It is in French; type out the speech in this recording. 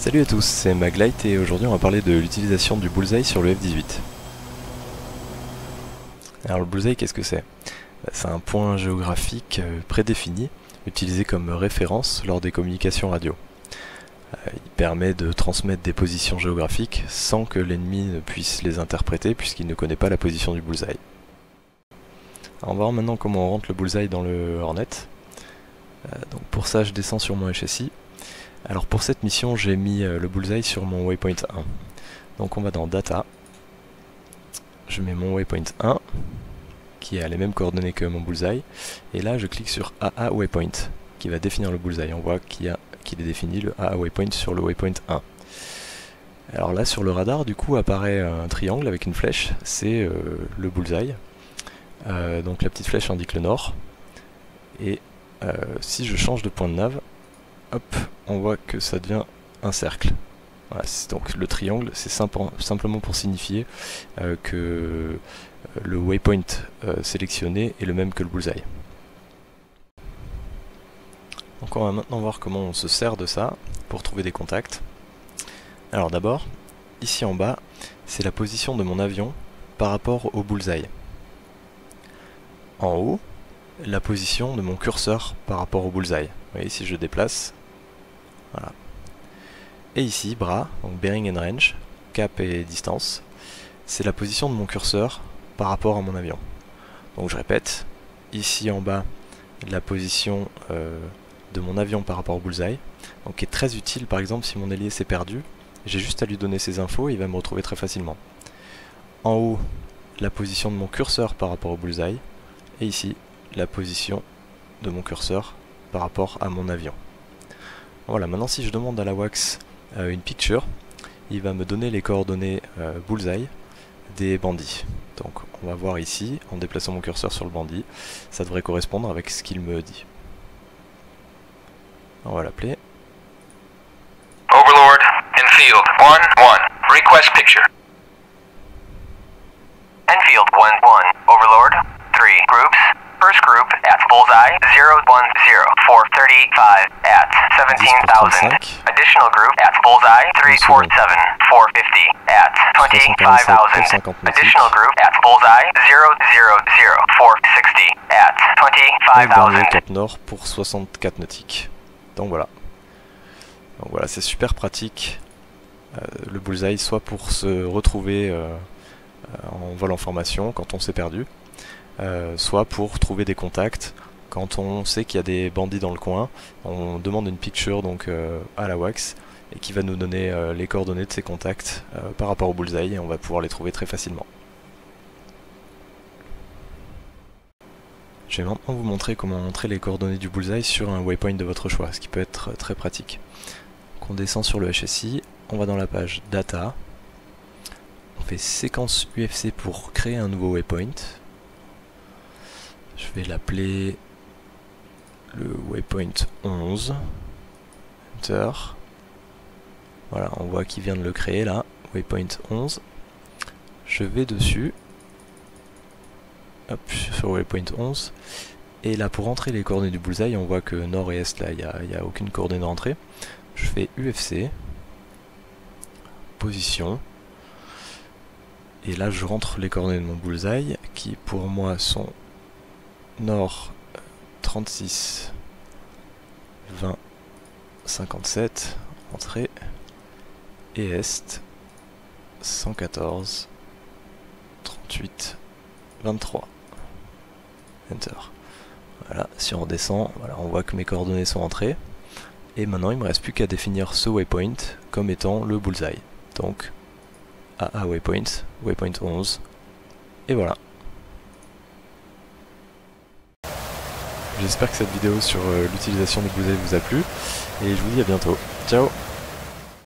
Salut à tous, c'est Maglite et aujourd'hui on va parler de l'utilisation du bullseye sur le F-18. Alors le bullseye, qu'est-ce que c'est? C'est un point géographique prédéfini, utilisé comme référence lors des communications radio. Il permet de transmettre des positions géographiques sans que l'ennemi ne puisse les interpréter puisqu'il ne connaît pas la position du bullseye. Alors on va voir maintenant comment on rentre le bullseye dans le Hornet. Donc pour ça je descends sur mon HSI. Alors pour cette mission j'ai mis le bullseye sur mon waypoint 1. Donc on va dans Data, je mets mon waypoint 1 qui a les mêmes coordonnées que mon bullseye, et là je clique sur AA waypoint qui va définir le bullseye. On voit qu'il est défini le AA waypoint sur le waypoint 1. Alors là sur le radar du coup apparaît un triangle avec une flèche, c'est le bullseye. Donc la petite flèche indique le nord, et si je change de point de nav, hop, on voit que ça devient un cercle. Voilà, donc le triangle, c'est simplement pour signifier que le waypoint sélectionné est le même que le bullseye. Donc on va maintenant voir comment on se sert de ça pour trouver des contacts. Alors d'abord, ici en bas, c'est la position de mon avion par rapport au bullseye. En haut, la position de mon curseur par rapport au bullseye. Vous voyez, si je déplace, voilà. Et ici, bras, donc bearing and range, cap et distance, c'est la position de mon curseur par rapport à mon avion. Donc je répète, ici en bas, la position de mon avion par rapport au bullseye, donc qui est très utile par exemple si mon ailier s'est perdu, j'ai juste à lui donner ces infos et il va me retrouver très facilement. En haut, la position de mon curseur par rapport au bullseye, et ici, la position de mon curseur par rapport à mon avion. Voilà, maintenant si je demande à la WACS une picture, il va me donner les coordonnées bullseye des bandits. Donc on va voir ici, en déplaçant mon curseur sur le bandit, ça devrait correspondre avec ce qu'il me dit. On va l'appeler. Overlord, Enfield 1-1, request picture. Enfield 1-1, Overlord, 3 groups. First group at bullseye 010 435 at 17,000. Additional group at bullseye 347 450 at 25,000. Additional group at bullseye 000 460 at 25,000. Cap nord pour 64 nautiques. Donc voilà. C'est super pratique le bullseye, soit pour se retrouver en vol en formation quand on s'est perdu, soit pour trouver des contacts quand on sait qu'il y a des bandits dans le coin. On demande une picture donc à la WACS et qui va nous donner les coordonnées de ces contacts par rapport au bullseye, et on va pouvoir les trouver très facilement. Je vais maintenant vous montrer comment entrer les coordonnées du bullseye sur un waypoint de votre choix, ce qui peut être très pratique. Donc on descend sur le HSI, on va dans la page Data, on fait séquence UFC pour créer un nouveau waypoint. Je vais l'appeler le waypoint 11. Enter. Voilà, on voit qu'il vient de le créer là, waypoint 11. Je vais dessus. Hop, sur waypoint 11. Et là, pour entrer les coordonnées du bullseye, on voit que nord et est, là, il n'y a aucune coordonnée d'entrée. Je fais UFC. Position. Et là, je rentre les coordonnées de mon bullseye, qui pour moi sont nord 36 20 57 entrée, et est 114 38 23 enter. Voilà, si on redescend, voilà, on voit que mes coordonnées sont entrées, et maintenant il ne me reste plus qu'à définir ce waypoint comme étant le bullseye. Donc AA waypoint, waypoint 11, et voilà. J'espère que cette vidéo sur l'utilisation du bullseye vous a plu, et je vous dis à bientôt. Ciao!